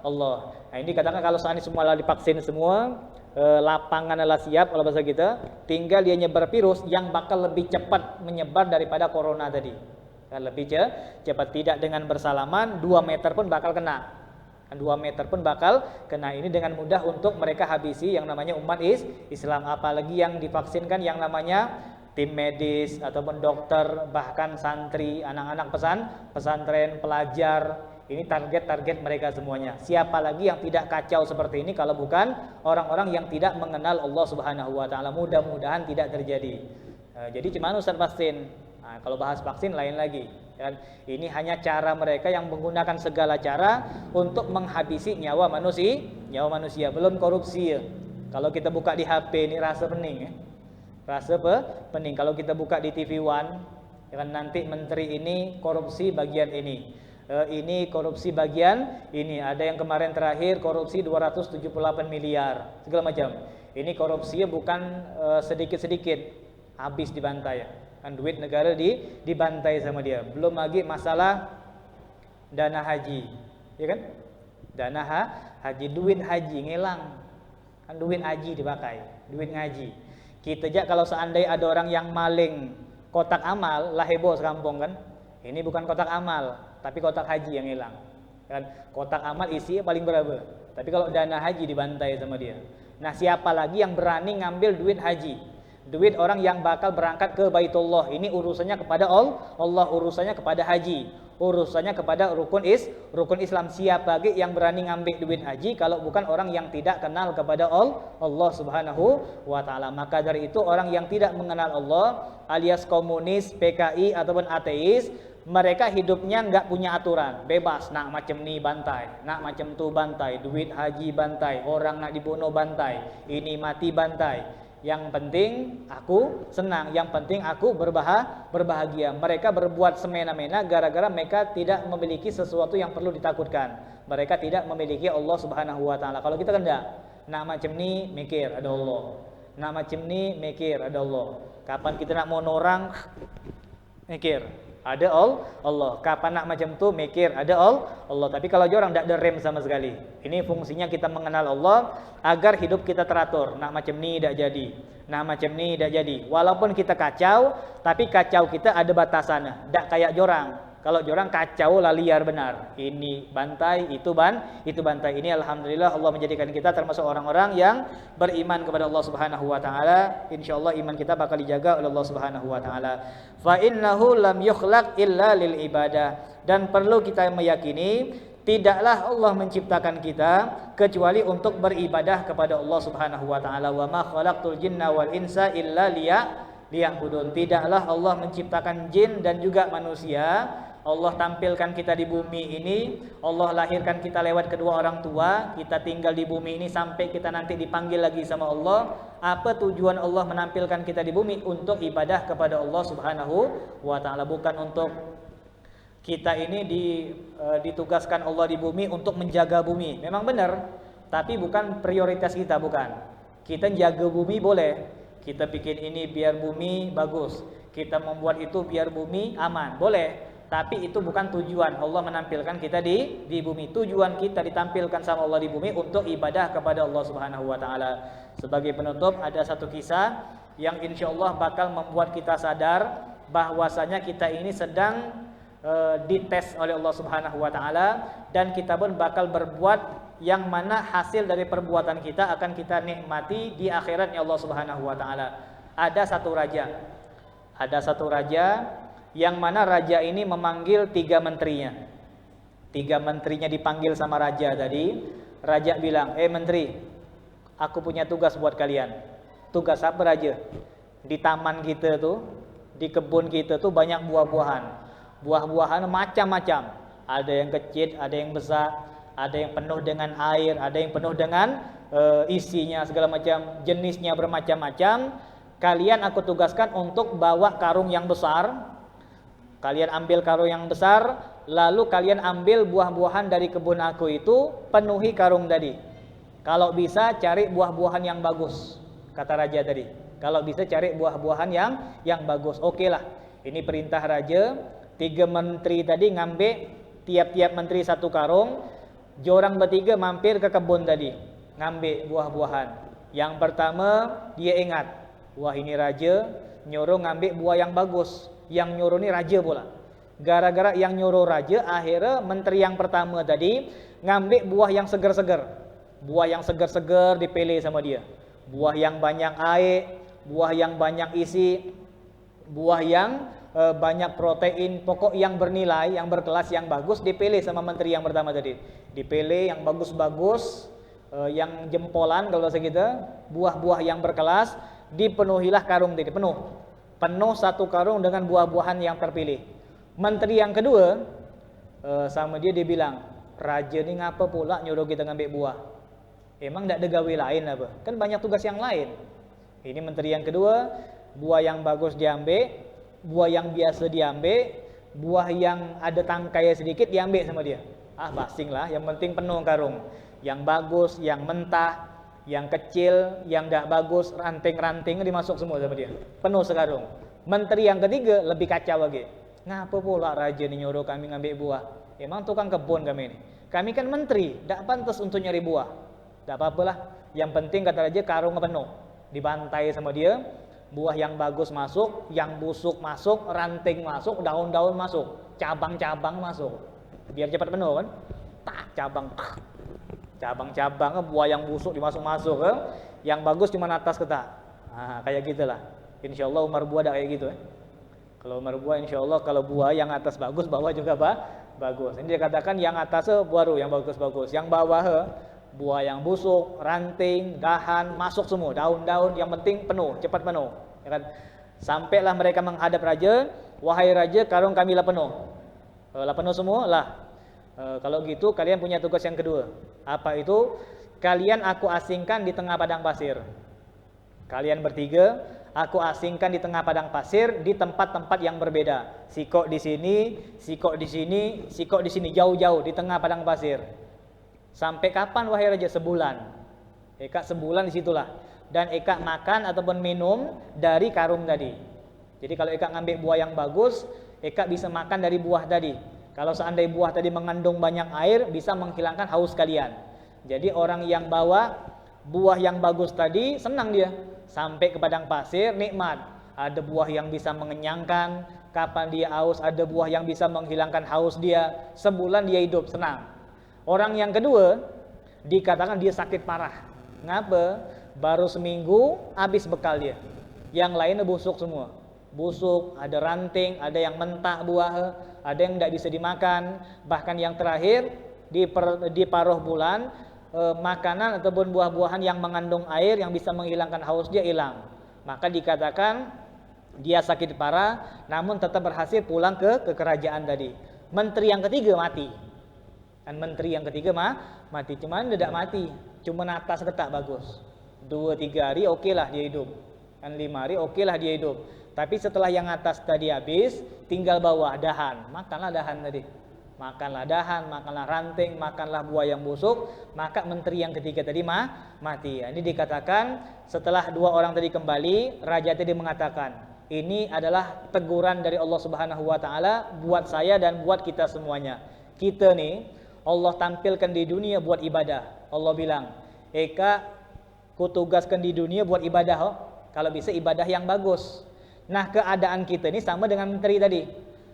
Allah. Nah, ini katakan kalau saat ini semua lah divaksin semua, lapangan adalah siap kalau bahasa kita, tinggal dia nyebar virus yang bakal lebih cepat menyebar daripada corona tadi. Lebih cepat, tidak dengan bersalaman, 2 meter pun bakal kena. 2 meter pun bakal kena. Ini dengan mudah untuk mereka habisi yang namanya umat Islam. Apalagi yang divaksinkan yang namanya tim medis ataupun dokter, bahkan santri, anak-anak pesantren, pelajar. Ini target mereka semuanya. Siapa lagi yang tidak kacau seperti ini kalau bukan orang-orang yang tidak mengenal Allah Subhanahu wa taala. Mudah-mudahan tidak terjadi. Jadi gimana Ustaz vaksin? Nah, kalau bahas vaksin lain lagi. Dan ini hanya cara mereka yang menggunakan segala cara untuk menghabisi nyawa manusia, belum korupsi ya. Kalau kita buka di HP ini rasa pening ya. Pening. Kalau kita buka di TV One, ya kan, nanti menteri ini korupsi bagian ini korupsi bagian ini. Ada yang kemarin terakhir korupsi 278 miliar, segala macam. Ini korupsinya bukan sedikit-sedikit, habis dibantai ya. Kan duit negara dibantai sama dia. Belum lagi masalah dana haji, ya kan? Dana haji, duit haji ngilang. Kan duit haji dipakai, duit ngaji. Kita aja kalau seandainya ada orang yang maling kotak amal, lah heboh sekampung kan. Ini bukan kotak amal, tapi kotak haji yang hilang. Kan kotak amal isinya paling berapa? Tapi kalau dana haji dibantai sama dia. Nah, siapa lagi yang berani ngambil duit haji? Duit orang yang bakal berangkat ke Baitullah. Ini urusannya kepada Allah, urusannya kepada haji, urusannya kepada rukun Islam. Siapa lagi yang berani ngambil duit haji kalau bukan orang yang tidak kenal kepada Allah Subhanahu wa taala. Maka dari itu orang yang tidak mengenal Allah alias komunis, PKI ataupun ateis, mereka hidupnya nggak punya aturan, bebas, nak macam ni bantai, nak macam tu bantai, duit haji bantai, orang nak dibunuh bantai, ini mati bantai. Yang penting aku senang, yang penting aku berbahagia. Mereka berbuat semena-mena gara-gara mereka tidak memiliki sesuatu yang perlu ditakutkan. Mereka tidak memiliki Allah Subhanahu wa taala. Kalau kita kan enggak, nak macam ni mikir ada Allah. Nak macam ni mikir ada Allah. Kapan kita nak mau orang mikir ada Allah. Kapan nak macam tu mikir ada Allah. Tapi kalau orang tidak ada rem sama sekali. Ini fungsinya kita mengenal Allah agar hidup kita teratur. Nak macam ni tidak jadi, nak macam ni tidak jadi. Walaupun kita kacau, tapi kacau kita ada batasannya. Tidak kayak jorang. Kalau jorang kacau lah liar benar. Ini bantai, itu bantai. Ini alhamdulillah Allah menjadikan kita termasuk orang-orang yang beriman kepada Allah Subhanahu wa taala. Insyaallah iman kita bakal dijaga oleh Allah Subhanahu wa taala. Fa innahu lam yukhlaq illa lil ibadah. Dan perlu kita meyakini tidaklah Allah menciptakan kita kecuali untuk beribadah kepada Allah Subhanahu wa taala. Wa ma khalaqtul jinna wal insa illa liya'budun. Tidaklah Allah menciptakan jin dan juga manusia. Allah tampilkan kita di bumi ini, Allah lahirkan kita lewat kedua orang tua, kita tinggal di bumi ini sampai kita nanti dipanggil lagi sama Allah. Apa tujuan Allah menampilkan kita di bumi? Untuk ibadah kepada Allah Subhanahu wa taala, bukan untuk kita ini ditugaskan Allah di bumi untuk menjaga bumi. Memang benar, tapi bukan prioritas kita, bukan. Kita jaga bumi boleh, kita bikin ini biar bumi bagus, kita membuat itu biar bumi aman, boleh. Tapi itu bukan tujuan Allah menampilkan kita di bumi. Tujuan kita ditampilkan sama Allah di bumi untuk ibadah kepada Allah Subhanahu wa taala. Sebagai penutup ada satu kisah yang insyaallah bakal membuat kita sadar bahwasanya kita ini sedang dites oleh Allah Subhanahu wa taala, dan kita pun bakal berbuat yang mana hasil dari perbuatan kita akan kita nikmati di akhiratnya Allah Subhanahu wa taala. Ada satu raja yang mana raja ini memanggil 3 menterinya. 3 menterinya dipanggil sama raja tadi. Raja bilang, menteri, aku punya tugas buat kalian. Tugas apa raja? Di taman kita tuh, di kebun kita tuh banyak buah-buahan. Buah-buahan macam-macam. Ada yang kecil, ada yang besar, ada yang penuh dengan air, ada yang penuh dengan isinya segala macam, jenisnya bermacam-macam. Kalian aku tugaskan untuk bawa karung yang besar. Kalian ambil karung yang besar, lalu kalian ambil buah-buahan dari kebun aku itu, penuhi karung tadi. Kalau bisa cari buah-buahan yang bagus, kata raja tadi. Kalau bisa cari buah-buahan yang bagus. Oke lah, ini perintah raja. 3 menteri tadi ngambil tiap-tiap menteri 1 karung. Jorang bertiga mampir ke kebun tadi, ngambil buah-buahan. Yang pertama dia ingat, wah ini raja nyuruh ngambil buah yang bagus. Yang nyuruh ini raja pula. Gara-gara yang nyuruh raja, akhirnya menteri yang pertama tadi ngambil buah yang segar-segar. Buah yang segar-segar dipilih sama dia. Buah yang banyak air, buah yang banyak isi, buah yang banyak protein, pokok yang bernilai, yang berkelas, yang bagus dipilih sama menteri yang pertama tadi. Dipilih yang bagus-bagus, yang jempolan kalau bahasa kita, buah-buah yang berkelas, dipenuhilah karung tadi, penuh. penuh satu karung dengan buah-buahan yang terpilih. Menteri yang kedua, sama dia bilang, raja ni ngapa pula nyuruh kita ngambil buah? Emang tak ada gawe lain apa? Kan banyak tugas yang lain. Ini menteri yang kedua, buah yang bagus diambil, buah yang biasa diambil, buah yang ada tangkai sedikit diambil sama dia. Basing lah, yang penting penuh karung. Yang bagus, yang mentah, yang kecil, yang tak bagus, ranting-ranting dimasuk semua sama dia. Penuh sekarung. Menteri yang ketiga lebih kacau lagi. Ngapa pula raja ni nyuruh kami ngambil buah? Emang tukang kebun kami ni. Kami kan menteri, tak pantas untuk nyari buah. Tak apa-apalah. Yang penting kata raja karung penuh. Dibantai sama dia. Buah yang bagus masuk, yang busuk masuk, ranting masuk, daun-daun masuk, cabang-cabang masuk. Biar cepat penuh kan? Tak cabang. Cabang-cabang buah yang busuk dimasuk-masuk ke, yang bagus cuma atas ketak. Kayak gitulah. Insyaallah umar buah dak kayak gitu. Kalau umar buah insyaallah kalau buah yang atas bagus, bawah juga bagus. Ini dia katakan yang atas baru yang bagus-bagus, yang bawah buah yang busuk, ranting, dahan masuk semua, daun-daun, yang penting penuh, cepat penuh. Ya kan? Sampailah mereka menghadap raja, wahai raja, karung kami lah penuh. Lah penuh semua lah. Kalau gitu kalian punya tugas yang kedua. Apa itu? Kalian aku asingkan di tengah padang pasir. Kalian bertiga aku asingkan di tengah padang pasir di tempat-tempat yang berbeda. Sikok di sini, sikok di sini, sikok di sini, jauh-jauh di tengah padang pasir. Sampai kapan wahai raja? Sebulan. Eka sebulan di situlah. Dan Eka makan ataupun minum dari karung tadi. Jadi kalau Eka ngambil buah yang bagus, Eka bisa makan dari buah tadi. Kalau seandainya buah tadi mengandung banyak air, bisa menghilangkan haus kalian. Jadi orang yang bawa buah yang bagus tadi, senang dia. Sampai ke padang pasir, nikmat. Ada buah yang bisa mengenyangkan, kapan dia haus, ada buah yang bisa menghilangkan haus dia. Sebulan dia hidup, senang. Orang yang kedua, dikatakan dia sakit parah. Ngapa? Baru seminggu, habis bekal dia. Yang lainnya busuk semua. Busuk, ada ranting, ada yang mentah buah, ada yang tidak bisa dimakan. Bahkan yang terakhir di paruh bulan, makanan ataupun buah-buahan yang mengandung air yang bisa menghilangkan haus dia hilang. Maka dikatakan dia sakit parah, namun tetap berhasil pulang ke kerajaan tadi. Menteri yang ketiga mati. Dan menteri yang ketiga mati, cuman tidak mati, cuma atas ketak bagus. 2-3 hari okeylah dia hidup. Dan 5 hari okeylah dia hidup. Tapi setelah yang atas tadi habis, tinggal bawah dahan. Makanlah dahan tadi. Makanlah dahan, makanlah ranting, makanlah buah yang busuk. Maka menteri yang ketiga tadi mati. Ini dikatakan setelah 2 orang tadi kembali, raja tadi mengatakan, ini adalah teguran dari Allah Subhanahu wa taala buat saya dan buat kita semuanya. Kita nih Allah tampilkan di dunia buat ibadah. Allah bilang, Eka kutugaskan di dunia buat ibadah. Kalau bisa ibadah yang bagus. Nah keadaan kita ini sama dengan menteri tadi.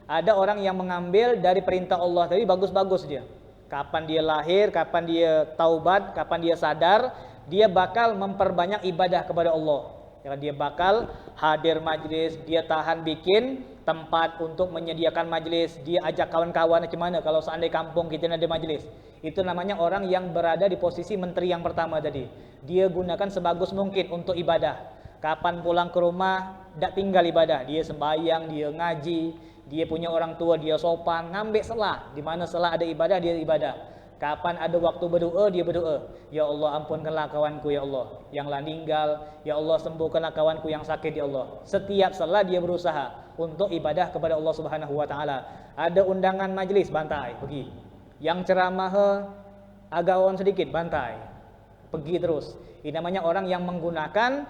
Ada orang yang mengambil dari perintah Allah tadi bagus-bagus dia. Kapan dia lahir, kapan dia taubat, kapan dia sadar, dia bakal memperbanyak ibadah kepada Allah. Dia bakal hadir majlis, dia tahan bikin tempat untuk menyediakan majlis, dia ajak kawan-kawan macam mana kalau seandainya kampung kita ada majlis. Itu namanya orang yang berada di posisi menteri yang pertama tadi. Dia gunakan sebagus mungkin untuk ibadah. Kapan pulang ke rumah, tak tinggal ibadah. Dia sembahyang, dia ngaji, dia punya orang tua, dia sopan, ngambil selah. Di mana selah ada ibadah, dia ibadah. Kapan ada waktu berdoa, dia berdoa. Ya Allah, ampunkanlah kawanku ya Allah yang lah meninggal. Ya Allah, sembuhkanlah kawanku yang sakit ya Allah. Setiap selah dia berusaha untuk ibadah kepada Allah Subhanahu wa taala. Ada undangan majlis, bantai, pergi. Yang ceramah agawan sedikit, bantai, pergi terus. Ini namanya orang yang menggunakan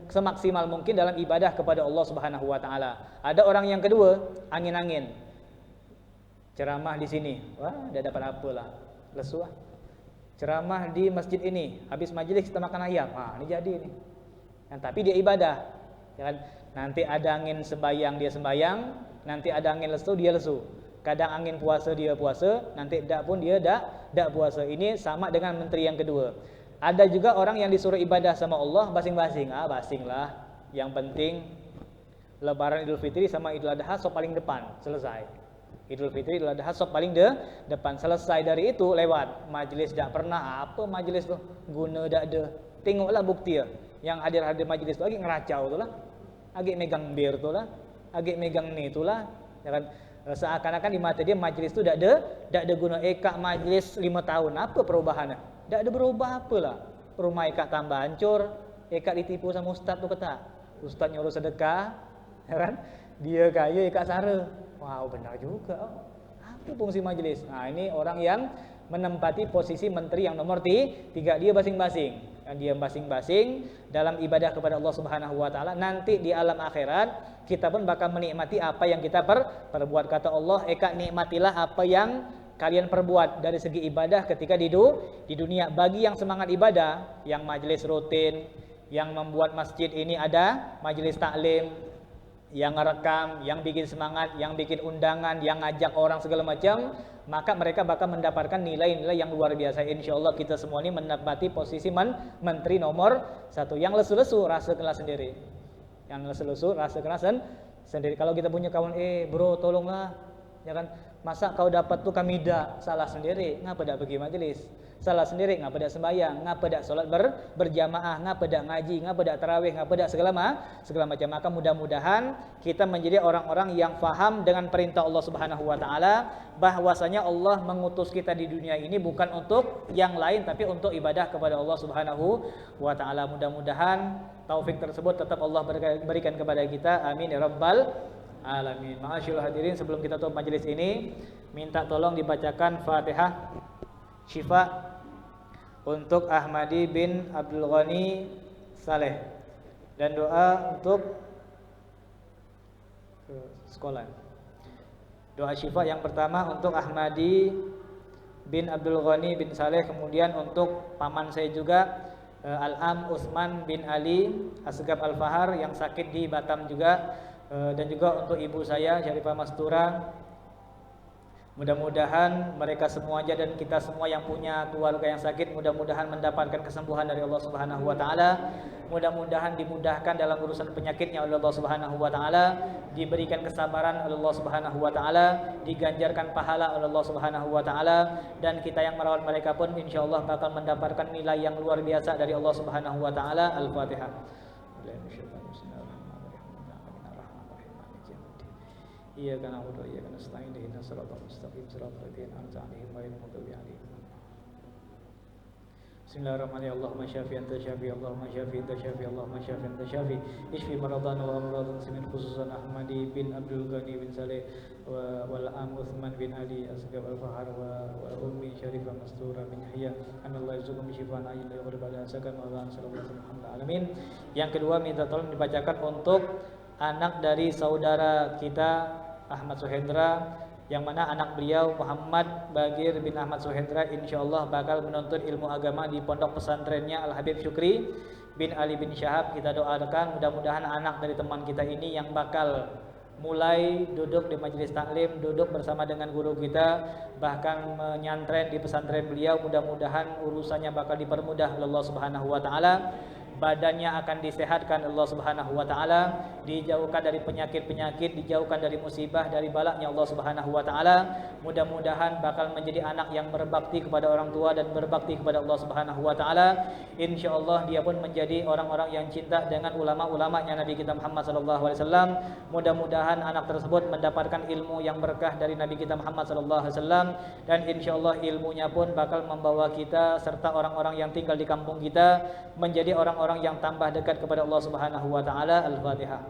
semaksimal mungkin dalam ibadah kepada Allah Subhanahu wa taala. Ada orang yang kedua, angin-angin. Ceramah di sini, wah, dah dapat apalah. Lesu ah. Ceramah di masjid ini, habis majlis kita makan ayam. Ini jadi ini. Tapi dia ibadah. Ya kan? Nanti ada angin sembayang dia sembayang, nanti ada angin lesu dia lesu. Kadang angin puasa dia puasa, nanti dak pun dia dak puasa. Ini sama dengan menteri yang kedua. Ada juga orang yang disuruh ibadah sama Allah basing-basing. Basinglah. Yang penting Lebaran Idul Fitri sama Idul Adha sok paling depan, selesai. Idul Fitri, Idul Adha sok paling depan, selesai dari itu lewat. Majlis dak pernah, apa majlis tu? Guna dak ada. Tengoklah bukti ya. Yang hadir-hadir majlis tu lagi ngeracau tu lah. agak megang bir tu lah, agak megang ni tu lah, ya kan? Seakan-akan di mata dia majlis tu tak ada guna. Kak majlis 5 tahun, apa perubahannya? Tak ada berubah apalah. Rumah kak tambah hancur, kak ditipu sama ustaz tu kata. Ustaz nyuruh sedekah, ya kan? Dia kaya, kak sara. Wow, benar juga. Apa fungsi majlis? Nah, ini orang yang menempati posisi menteri yang nomor 3, dia masing-masing. Dan dia masing-masing dalam ibadah kepada Allah Subhanahu wa taala. Nanti di alam akhirat kita pun bakal menikmati apa yang kita perbuat. Kata Allah, "Eka nikmatilah apa yang kalian perbuat dari segi ibadah ketika di dunia." Bagi yang semangat ibadah, yang majelis rutin, yang membuat masjid ini ada majelis taklim, yang ngerekam, yang bikin semangat, yang bikin undangan, yang ngajak orang segala macam, maka mereka bakal mendapatkan nilai-nilai yang luar biasa. Insyaallah kita semua ini menempati posisi menteri nomor 1. Yang lesu-lesu rasa kelas sendiri. Yang lesu-lesu rasa kelas sendiri. Kalau kita punya kawan, bro tolonglah, ya kan? Masa kau dapat tuh kami dak, salah sendiri. Ngapa dak pergi majelis? Salah sendiri, ngapa dak sembahyang, ngapa dak salat berjamaah, ngapa dak ngaji, ngapa dak tarawih, ngapa dak segala macam. Maka mudah-mudahan kita menjadi orang-orang yang faham dengan perintah Allah Subhanahu wa taala, bahwasanya Allah mengutus kita di dunia ini bukan untuk yang lain tapi untuk ibadah kepada Allah Subhanahu wa taala. Mudah-mudahan taufik tersebut tetap Allah berikan kepada kita. Amin ya rabbal alamin. Ma'asyiral hadirin, sebelum kita tutup majelis ini, minta tolong dibacakan Fatihah Syifa untuk Ahmadi bin Abdul Ghani Saleh, dan doa untuk sekolah. Doa syifa yang pertama untuk Ahmadi bin Abdul Ghani bin Saleh, kemudian untuk paman saya juga Al-Am Utsman bin Ali Asgab Al-Fahar yang sakit di Batam juga, dan juga untuk ibu saya Syarifah Mastura. Mudah-mudahan mereka semua aja dan kita semua yang punya keluarga yang sakit, mudah-mudahan mendapatkan kesembuhan dari Allah Subhanahu wa taala. Mudah-mudahan dimudahkan dalam urusan penyakitnya oleh Allah Subhanahu wa taala, diberikan kesabaran oleh Allah Subhanahu wa taala, diganjarkan pahala oleh Allah Subhanahu wa taala, dan kita yang merawat mereka pun insyaallah bakal mendapatkan nilai yang luar biasa dari Allah Subhanahu wa taala. Al-Fatihah. Iyyaka na'budu wa iyyaka nasta'in ihdinas siratal mustaqim siratal ladzina an'amta 'alaihim ghairil maghdubi 'alaihim. Bismillahirrahmanirrahim. Allahumma syafi anta syafi, Allahumma syafi anta syafi, Allahumma syafi anta syafi. Ishfi maradana wa amradal muslimin, khususan Ahmadi bin Abdul Ghani bin Saleh wal Am Utsman bin Ali Asgab Al-Fahar wa ummi Syarifah Mastura bin Yahya. Anallahu yarzuqum syifaan ajil la yughadiru ba'da sakan wa sallallahu alaihi wasallam. Alamin. Yang kedua, minta tolong dibacakan untuk anak dari saudara kita Ahmad Suhendra, yang mana anak beliau Muhammad Bagir bin Ahmad Suhendra insyaallah bakal menuntut ilmu agama di pondok pesantrennya Al Habib Syukri bin Ali bin Syahab. Kita doakan mudah-mudahan anak dari teman kita ini yang bakal mulai duduk di majelis taklim, duduk bersama dengan guru kita, bahkan menyantren di pesantren beliau, mudah-mudahan urusannya bakal dipermudah oleh Allah Subhanahu wa taala. Badannya akan disehatkan Allah Subhanahu wa taala, dijauhkan dari penyakit-penyakit, dijauhkan dari musibah, dari balaknya Allah Subhanahu wa taala. Mudah-mudahan bakal menjadi anak yang berbakti kepada orang tua dan berbakti kepada Allah Subhanahu wa taala. Insyaallah dia pun menjadi orang-orang yang cinta dengan ulama-ulamanya Nabi kita Muhammad sallallahu alaihi wasallam. Mudah-mudahan anak tersebut mendapatkan ilmu yang berkah dari Nabi kita Muhammad sallallahu alaihi wasallam, dan insyaallah ilmunya pun bakal membawa kita serta orang-orang yang tinggal di kampung kita menjadi orang-orang yang tambah dekat kepada Allah Subhanahu wa taala. Al-Fatihah.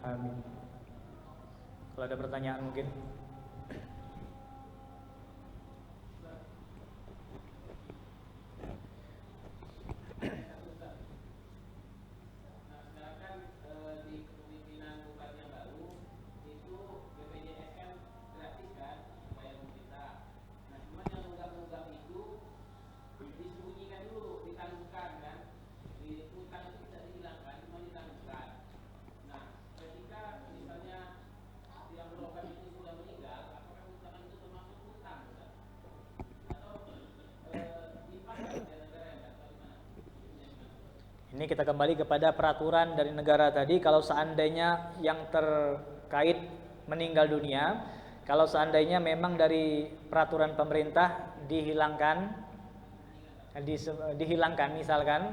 Amin. Kalau ada pertanyaan mungkin. Ini kita kembali kepada peraturan dari negara tadi. Kalau seandainya yang terkait meninggal dunia, Kalau seandainya memang dari peraturan pemerintah dihilangkan misalkan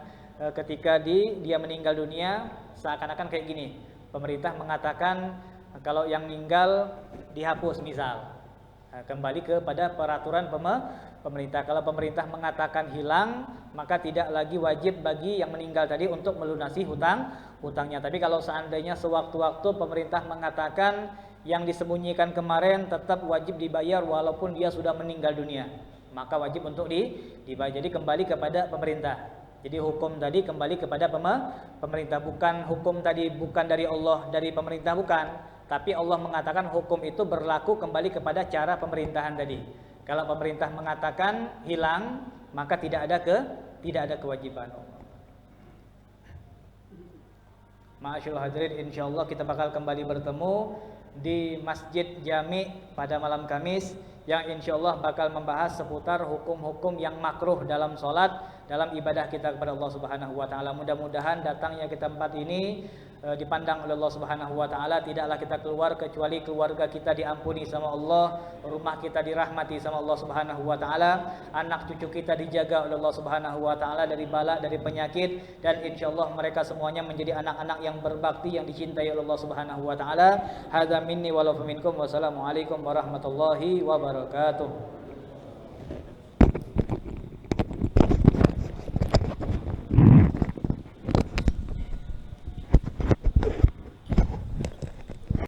ketika dia meninggal dunia, seakan-akan kayak gini. Pemerintah mengatakan kalau yang meninggal dihapus misal. Kembali kepada peraturan pemerintah. Kalau pemerintah mengatakan hilang, maka tidak lagi wajib bagi yang meninggal tadi untuk melunasi hutangnya. Tapi kalau seandainya sewaktu-waktu pemerintah mengatakan yang disembunyikan kemarin tetap wajib dibayar walaupun dia sudah meninggal dunia, maka wajib untuk dibayar. Jadi kembali kepada pemerintah. Jadi hukum tadi kembali kepada pemerintah, bukan hukum tadi bukan dari Allah, dari pemerintah bukan, tapi Allah mengatakan hukum itu berlaku kembali kepada cara pemerintahan tadi. Kalau pemerintah mengatakan hilang, maka tidak ada kewajiban. Ma'asyiral hadirin, insyaallah kita bakal kembali bertemu di Masjid Jami pada malam Kamis yang insyaallah bakal membahas seputar hukum-hukum yang makruh dalam sholat, dalam ibadah kita kepada Allah Subhanahu wa taala. Mudah-mudahan datangnya ke tempat ini dipandang oleh Allah Subhanahu wa taala, tidaklah kita keluar kecuali keluarga kita diampuni sama Allah, rumah kita dirahmati sama Allah Subhanahu wa taala, anak cucu kita dijaga oleh Allah Subhanahu wa taala dari bala, dari penyakit, dan insyaallah mereka semuanya menjadi anak-anak yang berbakti yang dicintai oleh Allah Subhanahu wa taala. Hadza minni wa lakum minkum. Wassalamualaikum warahmatullahi wabarakatuh.